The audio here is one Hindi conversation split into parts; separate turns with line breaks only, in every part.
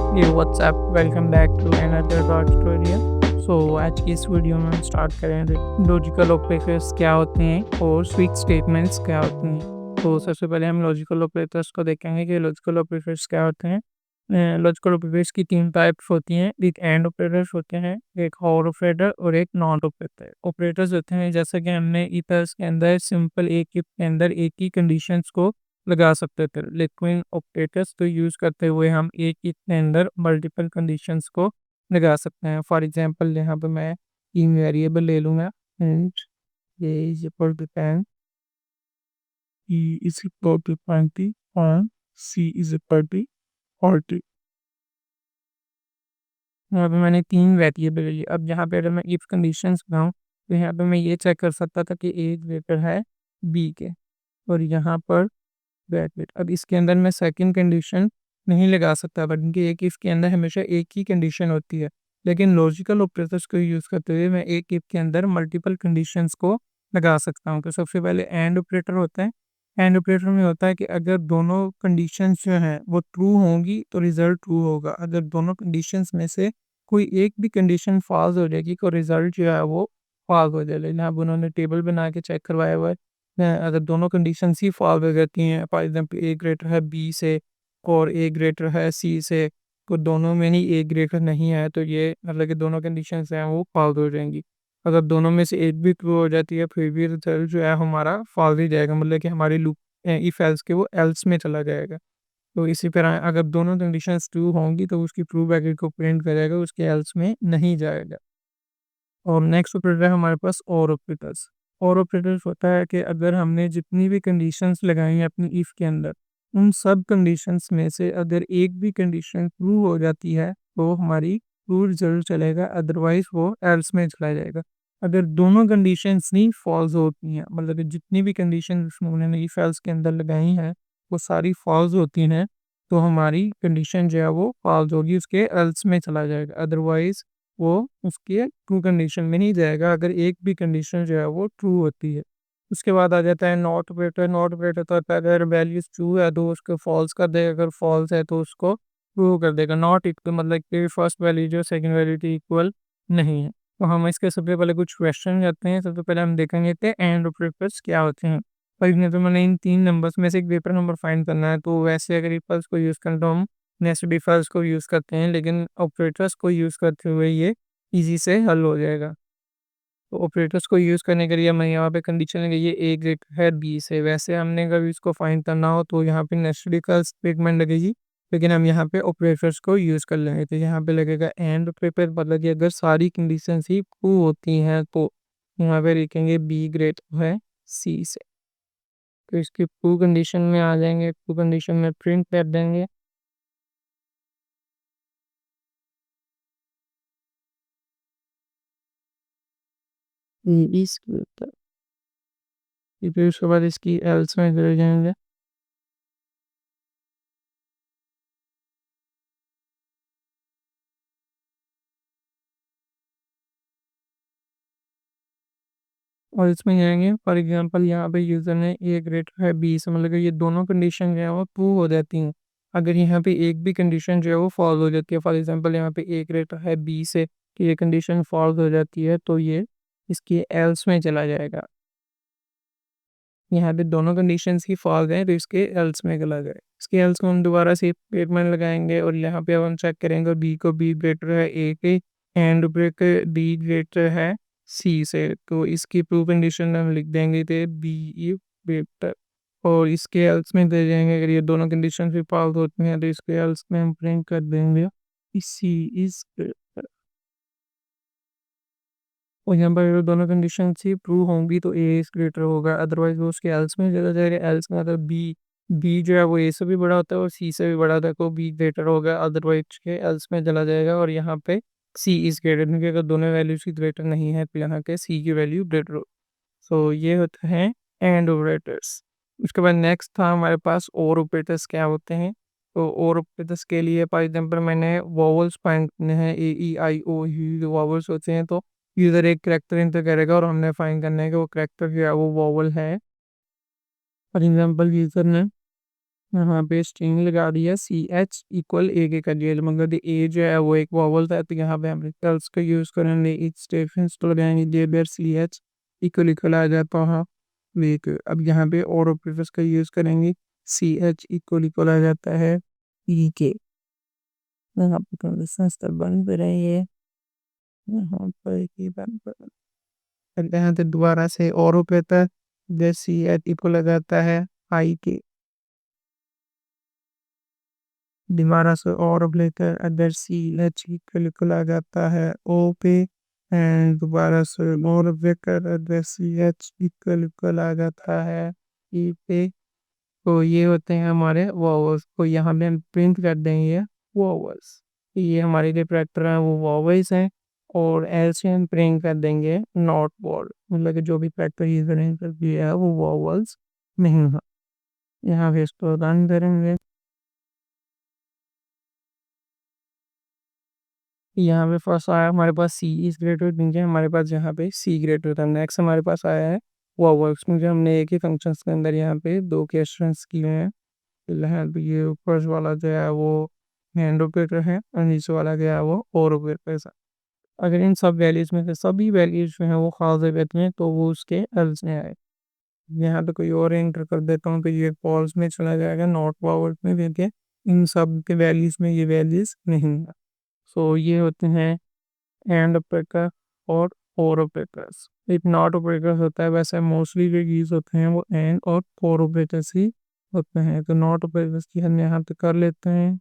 ये WhatsApp welcome back to another dot story. So आज की इस वीडियो में हम स्टार्ट करेंगे लॉजिकल ऑपरेटर्स क्या होते हैं और स्विच स्टेटमेंट्स क्या होते हैं। तो सबसे पहले हम लॉजिकल ऑपरेटर्स को देखेंगे कि लॉजिकल ऑपरेटर्स क्या होते हैं। लॉजिकल ऑपरेटर्स की तीन टाइप्स होती हैं। एक एंड ऑपरेटर्स होते हैं, एक और ऑपरेटर और एक नॉट ऑपरेटर। ऑपरेटर्स होते हैं जैसे कि हमने इफ के अंदर सिंपल एक if के अंदर एक ही कंडीशंस को लगा सकते थे, लेकिन ऑपरेटर्स को यूज़ करते हुए हम एक ही के अंदर मल्टीपल कंडीशंस को लगा सकते हैं। फॉर एग्जांपल यहाँ पे मैं तीन वेरिएबल ले लूँगा। And A is equal to 10, E is equal to 20 और सी इज इक्वल टू 40। यहाँ पे मैंने तीन वेरिएबल ले लिए। अब यहाँ पे अगर मैं इफ कंडीशंस लगाऊँ तो यहाँ पे मैं ये चेक कर सकता था कि ए ग्रेटर है बी के, और यहाँ पर वेट अब इसके अंदर मैं सेकंड कंडीशन नहीं लगा सकता, बल्कि एक इफ के अंदर हमेशा एक ही कंडीशन होती है। लेकिन लॉजिकल ऑपरेटर्स को यूज़ करते हुए मैं एक इफ के अंदर मल्टीपल कंडीशंस को लगा सकता हूँ। तो सबसे पहले एंड ऑपरेटर होता है। एंड ऑपरेटर में होता है कि अगर दोनों कंडीशंस जो हैं वो ट्रू होंगी तो रिजल्ट ट्रू होगा। अगर दोनों कंडीशंस में से कोई एक भी कंडीशन फॉल्स हो जाएगी तो रिजल्ट जो है वो फॉल्स हो जाएगा। यहाँ पे उन्होंने टेबल बना के चेक करवाया हुआ है। अगर दोनों कंडीशंस ही फॉल्स हो जाती हैं, फॉर एग्जांपल ए ग्रेटर है बी से और ए ग्रेटर है सी से, तो दोनों में ही ए ग्रेटर नहीं है, तो ये मतलब कि दोनों कंडीशंस हैं वो फॉल्स हो जाएंगी। अगर दोनों में से एक भी ट्रू हो जाती है फिर भी रिजल्ट जो है हमारा फॉल्स ही जाएगा, मतलब कि हमारी लूप इफ एल्स के वो एल्स में चला जाएगा। तो इसी तरह अगर दोनों कंडीशंस ट्रू होंगी तो उसकी ट्रू ब्रैकेट को प्रिंट करेगा, उसके एल्स में नहीं जाएगा। और नेक्स्ट ऑपरेटर है हमारे पास और ऑपरेटर्स। और ऑपरेटर्स होता है कि अगर हमने जितनी भी कंडीशंस लगाई हैं अपनी इफ के अंदर, उन सब कंडीशंस में से अगर एक भी कंडीशन ट्रू हो जाती है तो हमारी ट्रू रिजल्ट चलेगा, अदरवाइज वो एल्स में चला जाएगा। अगर दोनों कंडीशंस नहीं फॉल्स होती हैं, मतलब कि जितनी भी कंडीशन उन्होंने इफ एल्स के अंदर लगाई हैं वो सारी फॉल्स होती हैं, तो हमारी कंडीशन जो है वो फॉल्स होगी, उसके एल्स में चला जाएगा। अदरवाइज वो उसके ट्रू कंडीशन में नहीं जाएगा अगर एक भी कंडीशन जो है वो ट्रू होती है। उसके बाद आ जाता है नॉट ऑपरेटर। नॉट ऑपरेटर तो होता है अगर वैल्यूज ट्रू है तो उसको फॉल्स कर देगा, अगर फॉल्स है तो उसको ट्रू कर देगा। नॉट इक्वल मतलब कि फर्स्ट वैल्यू जो सेकंड वैल्यू की इक्वल नहीं है। तो हम इसके सबसे पहले कुछ क्वेश्चन करते हैं। सबसे पहले हम देखेंगे कि एंड ऑपरेटर्स क्या होते हैं। और इसमें तो मैंने इन तीन नंबर्स में से एक पेपर नंबर फाइंड करना है, तो वैसे अगर इक्वल्स को यूज़ करें तो हम नेस्टेड इक्वल्स को यूज़ करते हैं, लेकिन ऑपरेटर्स को यूज़ करते हुए ये ईज़ी से हल हो जाएगा। तो ऑपरेटर्स को यूज़ करने के लिए हमें यहाँ पे कंडीशन लगाई है ए ग्रेटर है बी से। वैसे हमने कभी इसको फाइंड करना हो तो यहाँ पे नेस्टेड का स्टेटमेंट लगेगी, लेकिन हम यहाँ पे ऑपरेटर्स को यूज़ कर लेंगे। तो यहाँ पे लगेगा एंड ऑपरेटर, मतलब कि अगर सारी कंडीशंस ही ट्रू होती हैं तो यहाँ पे लिखेंगे बी ग्रेटर है सी से। तो इसकी ट्रू कंडीशन में आ जाएंगे, ट्रू कंडीशन में प्रिंट कर देंगे इस, फिर उसके बाद इसकी एल्स में चले जाएंगे। और इसमें जाएँगे फॉर एग्ज़ाम्पल यहाँ पे यूज़र ने ए ग्रेटर है बी से, मतलब कि ये दोनों कंडीशन जो है वो ट्रू हो जाती हैं। अगर यहाँ पे एक भी कंडीशन जो है वो फ़ॉल्स हो जाती है, फॉर एग्ज़ाम्पल यहाँ पे ए ग्रेटर है बी से, कि ये कंडीशन फ़ॉल्स हो जाती है तो ये इसके एल्स में चला जाएगा। यहाँ पे दोनों कंडीशंस ही फ़ॉल्स हैं तो इसके एल्स में चला जाएगा। इसके एल्स में हम दोबारा से स्टेटमेंट लगाएँगे और यहाँ पे अब हम चेक करेंगे बी को बी ग्रेटर है ए के एंड ब्रेक बी ग्रेटर है सी से, तो इसकी प्रूफ कंडीशन हम लिख देंगे थे बी इफ ग्रेटर, और इसके एल्स में दे देंगे अगर ये दोनों कंडीशन भी फॉल्स होती हैं तो इसके एल्स में हम प्रिंट कर देंगे सी इज ग्रेटर। और यहाँ पर अगर दोनों कंडीशन ही ट्रू होंगी तो ए इज ग्रेटर होगा, अदरवाइज वो उसके एल्स में चला जाएगा। एल्स में अगर बी बी जो है वो ए से भी बड़ा होता है और सी से भी बड़ा होता है तो बी ग्रेटर होगा, अदरवाइज के एल्स में चला जाएगा। और यहाँ पे सी इज ग्रेटर, क्योंकि अगर दोनों वैल्यूज की ग्रेटर नहीं है तो यहाँ के सी की वैल्यू ग्रेटर हो। सो ये होते हैं एंड ऑपरेटर्स। उसके बाद नेक्स्ट था हमारे पास और ऑपरेटर्स क्या होते हैं। तो और ऑपरेटर्स के लिए फॉर एग्जाम्पल मैंने वॉवल्स फाइंड करने हैं, ए ई आई ओ यू जो वॉवल्स होते हैं, तो यूज़र एक करैक्टर एंटर करेगा और हमने फाइंड करना है कि वो करैक्टर जो है वो वॉवल है। फॉर एग्जाम्पल यूज़र ने यहाँ पे स्ट्रिंग लगा दिया सी एच इक्वल ए के कर दिया, मगर ए जो है वो एक वॉवल था, तो यहाँ पे हम एल्स का यूज़ करेंगे, इस स्टेटमेंट तो लगाएंगे जे बेर सी एच इक्वल इक्वल आ जाता है वेक। अब यहाँ पे और ऑपरेटर्स का यूज़ करेंगे, सी एच इक्वल आ जाता है ई के। यहाँ पे कंडीशन तब बन पे रही है, यहाँ पर की बन पर यहाँ पे दोबारा से और ऑपरेटर जैसे सी एच इक्वल आ जाता है आई के, दोबारा से और operator other C H equal आ जाता है ओ पे, एंड दोबारा से और operator other C H equal आ जाता है ई पे। तो ये होते हैं हमारे वॉवल्स, को यहाँ पे हम प्रिंट कर देंगे वॉवल्स। ये हमारे जो ट्रैक्टर हैं वो वॉवल्स हैं, और एल से हम प्रिंट कर देंगे नॉट वॉल, मतलब कि जो भी ट्रैक्टर यूज कर दिया है वो वॉवल्स नहीं है। यहाँ पे इसको रन करेंगे, यहाँ पे फर्स्ट आया हमारे पास सी इज ग्रेटर नीचे हमारे पास यहाँ पे सी ग्रेटर था। नेक्स्ट हमारे पास आया है वॉवल्स, मुझे हमने एक ही फंक्शंस के अंदर यहाँ पे दो क्वेश्चंस किए हैं। फिलहाल तो ये ऊपर वाला जो है वो हैंड ऑपरेटर है, और नीचे वाला जो है वो और ऑपरेटर है। अगर इन सब वैल्यूज में से सभी वैल्यूज जो है वो खास रहते हैं तो वो उसके एल्स में आए। यहाँ पे कोई और एंटर कर देता हूँ तो ये फॉल्स में चला जाएगा, नॉट फॉरवर्ड में देखे इन सब के वैल्यूज में ये वैल्यूज नहीं है। सो ये होते हैं एंड ऑपरेटर और ऑपरेटर्स। एक नॉट ऑपरेटर होता है, वैसे मोस्टली जो यूज होते हैं वो एंड और फॉर ऑपरेटर्स ही होते हैं। तो नॉट ऑपरेटर्स की हम यहाँ पे कर लेते हैं।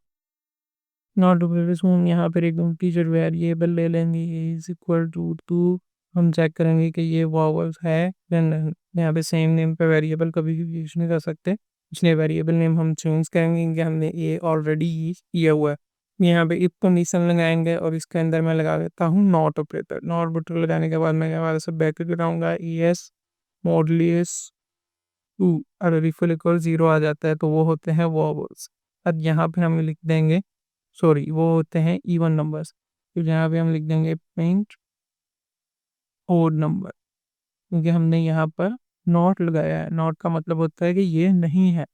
नॉट ऑपरेटर्स में हम यहाँ पर एकदम टीचर वेरिएबल ले लेंगे, इज इक्वल टू हम चेक करेंगे कि ये वॉवल्स है या नहीं। यहाँ पे सेम नेम पे वेरिएबल कभी भी यूज नहीं कर सकते, इसलिए वेरिएबल नेम हम चेंज करेंगे कि हमने ये ऑलरेडी यूज किया हुआ है। यहाँ पे इफ कंडीशन लगाएंगे और इसके अंदर मैं लगा देता हूँ नॉट ऑपरेटर। नॉट ऑपरेटर लगाने के बाद मैं यहाँ से ब्रैकेट लगाऊंगा, ई एस मॉडुलस 2, अगर इक्वल इक्वल 0 आ जाता है तो वो होते हैं वॉवल्स। अब यहाँ पे हम लिख देंगे, सॉरी वो होते हैं इवन नंबर्स, तो यहाँ पे हम लिख देंगे प्रिंट ओड नंबर, क्योंकि हमने यहाँ पर नॉट लगाया है। नॉट का मतलब होता है कि ये नहीं है,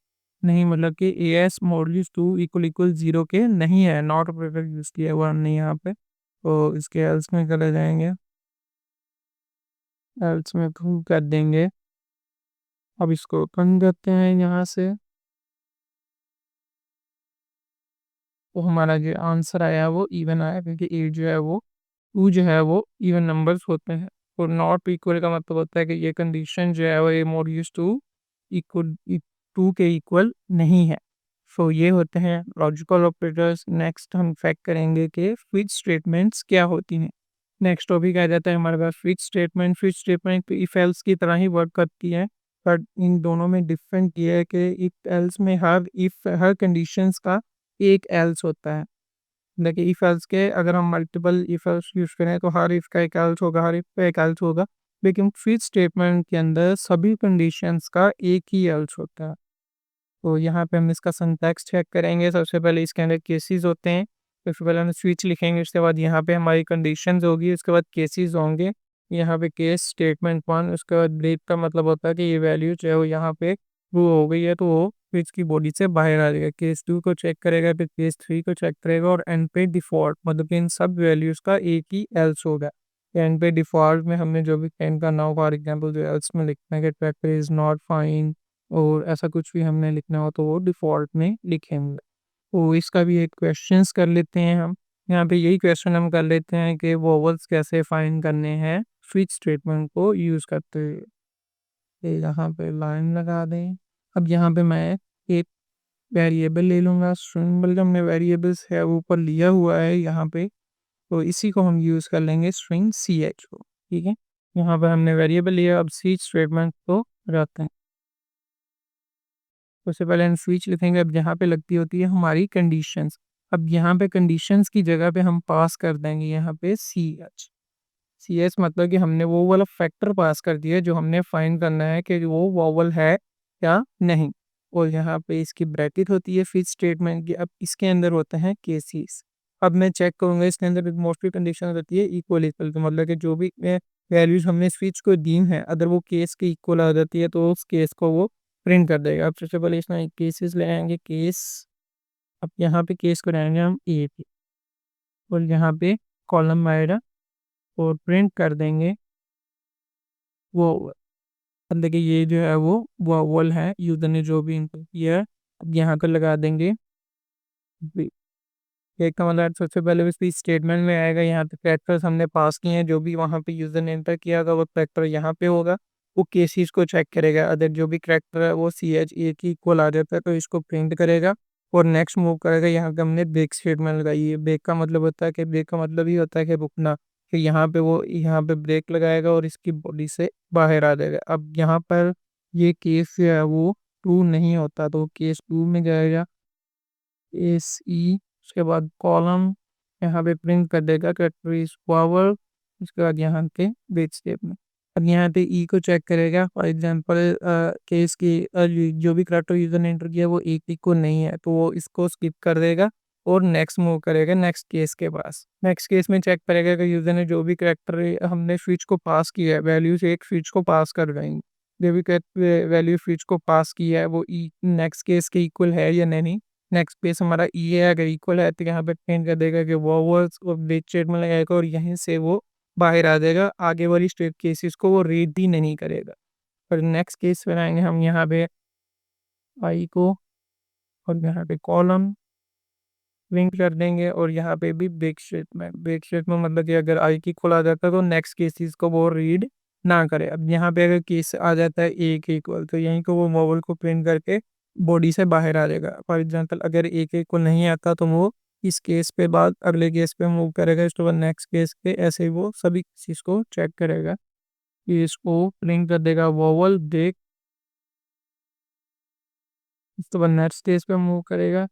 नहीं मतलब कि A S models 2 equal equal 0 के नहीं है, नॉट ऑपरेटर यूज़ किया हुआ हमने यहाँ पे। तो इसके एल्स में चले जाएंगे, एल्स में प्रूव कर देंगे। अब इसको ओपन करते हैं यहाँ से, तो हमारा जो आंसर आया वो इवन आया, क्योंकि ए जो है वो टू जो है वो इवन नंबर्स होते हैं। और नॉट इक्वल का मतलब होता है कि ये कंडीशन जो है वो ए मॉड्यूस टू इक्वल टू के इक्वल नहीं है। सो ये होते हैं लॉजिकल ऑपरेटर्स। नेक्स्ट हम फैक्ट करेंगे कि स्विच स्टेटमेंट्स क्या होती हैं। नेक्स्ट टॉपिक आ जाता है हमारे पास switch statement. Switch statement if else की तरह ही वर्क करती है, बट इन दोनों में डिफरेंट ये है कि इफ एल्स में हर कंडीशंस का एक एल्स होता है। देखिए इफ एल्स के अगर हम मल्टीपल इफ एल्स यूज करें तो हर इफ का एक एल्स होगा, हर इफ का एक एल्स होगा, लेकिन स्विच स्टेटमेंट के अंदर सभी कंडीशंस का एक ही एल्स होता है। तो यहाँ पे हम इसका सिंटैक्स चेक करेंगे। सबसे पहले इसके अंदर केसेस होते हैं, सबसे पहले हम स्विच लिखेंगे, उसके बाद यहाँ पे हमारी कंडीशंस होगी, उसके बाद केसेस होंगे। यहाँ पे केस स्टेटमेंट 1, उसके बाद ब्रेक का मतलब होता है कि ये वैल्यू जो है वो यहाँ पे ट्रू हो गई है तो वो स्विच की बॉडी से बाहर आ जाएगा। केस 2 को चेक करेगा, फिर केस 3 को चेक करेगा, और एंड पे डिफॉल्ट मतलब कि इन सब वैल्यूज का एक ही एल्स होगा। एंड पे डिफॉल्ट में हमने जो भी एंड का नाउ फॉर एग्जाम्पल जो एल्स में लिखना है कि ट्रैक्टर इज नॉट फाइन, और ऐसा कुछ भी हमने लिखना हो तो वो डिफ़ॉल्ट में लिखेंगे। तो इसका भी एक क्वेश्चंस कर लेते हैं हम। यहाँ पे यही क्वेश्चन हम कर लेते हैं कि वोवेल्स कैसे फाइंड करने हैं स्विच स्टेटमेंट को यूज़ करते हुए। ये यहाँ पे लाइन लगा दें। अब यहाँ पे मैं एक वेरिएबल ले लूँगा, स्ट्रिंग बल्कि हमने वेरिएबल्स है वो ऊपर लिया हुआ है यहाँ पे, तो इसी को हम यूज़ कर लेंगे स्ट्रिंग सी एच को। ठीक है, यहाँ पर हमने वेरिएबल लिया, अब स्विच स्टेटमेंट को रखते हैं। उससे पहले हम स्विच लिखेंगे, अब यहाँ पे लगती होती है हमारी कंडीशंस। अब यहाँ पे कंडीशंस की जगह पे हम पास कर देंगे यहाँ पे सी एच। सी एच मतलब कि हमने वो वाला फैक्टर पास कर दिया जो हमने फाइंड करना है कि वो वोवेल है या नहीं। और यहाँ पे इसकी ब्रैकेट होती है फिर स्टेटमेंट की। अब इसके अंदर होते हैं केसेस। अब मैं चेक करूँगा इसके अंदर मोस्टली कंडीशन होती है इक्वल इक्वल, तो मतलब कि जो भी वैल्यूज हमने स्विच को दी है अगर वो केस के इक्वल आ जाती है तो उस केस को वो प्रिंट कर देगा। अब सबसे पहले इसमें केसेस ले आएंगे, केस। अब यहाँ पे केस को रहेंगे हम ए पे, और यहाँ पे कॉलम आएगा और प्रिंट कर देंगे वो। अब देखिए ये जो है वो वॉवल है, यूजर ने जो भी इनपुट किया है। अब यहाँ पर लगा देंगे B। एक का मतलब सबसे पहले उसकी स्टेटमेंट में आएगा, यहाँ पे कैरेक्टर्स हमने पास किए हैं, जो भी वहाँ पे यूजर ने एंटर किया होगा वो कैरेक्टर यहाँ पे होगा। वो केसेस को चेक करेगा, अगर जो भी कैरेक्टर है वो CH A की इक्वल आ जाता है तो इसको प्रिंट करेगा और नेक्स्ट मूव करेगा। यहाँ पे हमने ब्रेक स्टेटमेंट लगाई है। ब्रेक का मतलब होता है कि ब्रेक का मतलब ही होता है कि रुकना। फिर यहाँ पे वो यहाँ पे ब्रेक लगाएगा और इसकी बॉडी से बाहर आ जाएगा। अब यहाँ पर ये केस जो है वो ट्रू नहीं होता तो केस 2 में जाएगा, AC। उसके बाद कॉलम यहाँ पे प्रिंट कर देगा कैरेक्टर इज पावर। उसके बाद यहाँ पे ब्रेक स्टेटमेंट। अब यहाँ पे ई को चेक करेगा, फॉर एग्जांपल केस की जो भी करेक्टर यूजर ने एंटर किया वो एक को नहीं है तो वो इसको स्किप कर देगा और नेक्स्ट मूव करेगा नेक्स्ट केस के पास। नेक्स्ट केस में चेक करेगा कि यूजर ने जो भी करेक्टर हमने स्विच को पास किया है, वैल्यू से एक स्विच को पास कर देंगे। जो भी वैल्यू स्विच को पास किया है वो ई नेक्स्ट केस के इक्वल है या नहीं। नेक्स्ट पेज हमारा ई है, अगर इक्वल है तो यहाँ पे प्रिंट कर देगा कि वॉवल्स और ब्रेक स्टेटमेंट लगाएगा और यहीं से वो बाहर आ जाएगा। आगे वाली स्टेट केसेस को वो रीड ही नहीं करेगा। पर नेक्स्ट केस बनाएंगे हम यहाँ पे आई को, और यहाँ पे कॉलम प्रिंट कर देंगे और यहाँ पे भी ब्रेक स्टेटमेंट। ब्रेक स्टेटमेंट मतलब कि अगर आई की खुला जाता है तो नेक्स्ट केसेस को वो रीड ना करे। अब यहाँ पे अगर केस आ जाता है ए के इक्वल तो यहीं को वो वॉवल को प्रिंट करके बॉडी से बाहर आ जाएगा। फॉर एग्जांपल अगर ए के इक्वल नहीं आता तो वो इस केस पे बाद अगले केस पे मूव करेगा, इसके बाद नेक्स्ट केस पे, ऐसे ही वो सभी चीज को चेक करेगा। इसको प्रिंट कर देगा वॉवल ब्रेक। उसके बाद नेक्स्ट केस पे मूव करेगा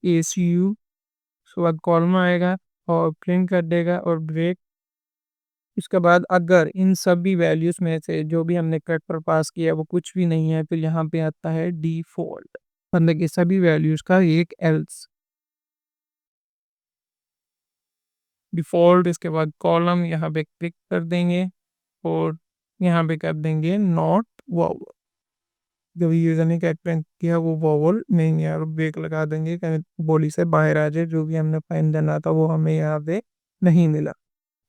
ACU। उसके बाद कॉलम आएगा और प्रिंट कर देगा और ब्रेक। इसके बाद अगर इन सभी वैल्यूज में से जो भी हमने करेक्टर पास किया वो कुछ भी नहीं है तो यहाँ पे आता है डिफॉल्ट, मतलब कि सभी वैल्यूज का एक एल्स डिफॉल्ट। इसके बाद कॉलम यहाँ पे क्लिक कर देंगे और यहाँ पे कर देंगे नॉट वॉवल। जब यूजर ने कैरेक्टर किया वो वॉवल नहीं है और ब्रेक लगा देंगे बॉडी से बाहर आ जाए। जो भी हमने फाइन देना था वो हमें यहाँ पे नहीं मिला।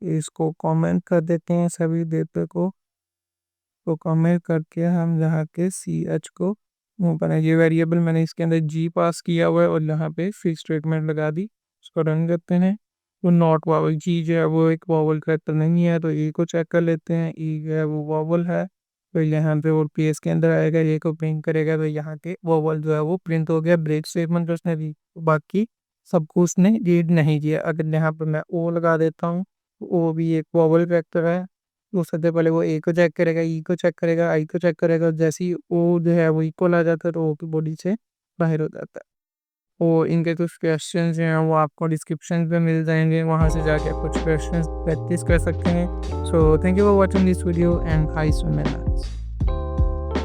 इसको कमेंट कर देते हैं सभी डेटा को कमेंट करके हम यहाँ के CH को मूव करें। ये वेरिएबल मैंने इसके अंदर G पास किया हुआ है और यहाँ पे फिक्स स्टेटमेंट लगा दी। इसको रन करते हैं तो नॉट वावल G जो है वो एक वावल करेक्टर नहीं है तो E को चेक कर लेते हैं। E जो है वो वावल है तो यहाँ पे वो PS के अंदर आएगा, ये को प्रिंट करेगा तो यहाँ के वावल जो है वो प्रिंट हो गया। ब्रेक स्टेटमेंट उसने दी, बाकी सबको उसने रीड नहीं किया। अगर यहाँ पे मैं O लगा देता हूँ तो O भी एक वावल करेक्टर है। तो सबसे पहले वो ए को चेक करेगा, ई को चेक करेगा, आई को चेक करेगा। जैसे ही ओ जो है वो इक्वल आ जाता है तो ओ की बॉडी से बाहर हो जाता है। और इनके कुछ क्वेश्चन जो हैं वो आपको डिस्क्रिप्शन पे मिल जाएंगे, वहाँ से जाके कुछ क्वेश्चन प्रैक्टिस कर सकते हैं। So thank you for watching this video and high swimming.